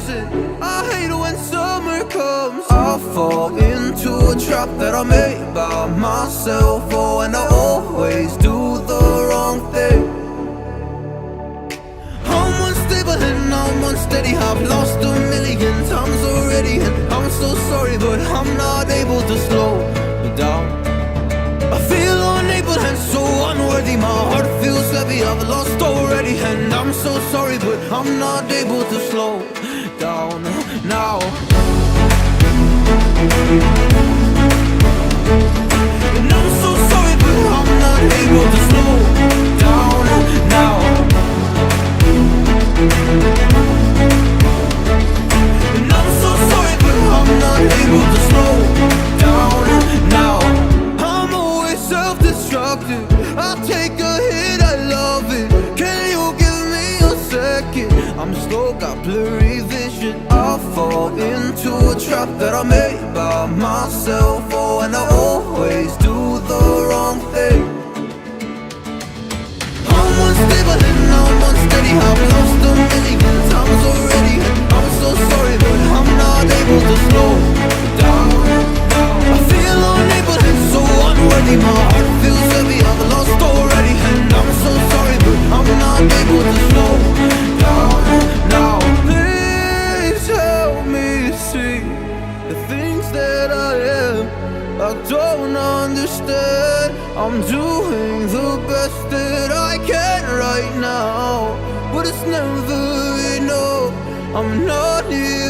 season. I hate it when summer comes. I fall into a trap that I made by myself. Oh, and I always do the wrong thing. I'm unstable and I'm unsteady. I've lost a million times already, and I'm so sorry, but I'm not able to slow down. I feel unable and so unworthy. My heart feels heavy, I've lost already, and I'm so sorry, but I'm not able to slow down now. And I'm so sorry, but I'm not able to slow down now. And I'm so sorry, but I'm not able to slow down now. I'm always self-destructive. I take a hit, I love it. Can you give me a second? I'm slow, got blurry vision. I fall into a trap that I made by myself. Oh, and I always do the wrong thing. I'm unstable and I'm unsteady. I've lost a million times already, and I'm so sorry, but I'm not able to slow down. I feel unable and so unworthy. My heart feels heavy, I've lost already, and I'm so sorry, but I'm not able to slow down now. Please help me see the things that I am. I don't understand. I'm doing the best that I can right now, but it's never enough. I'm not here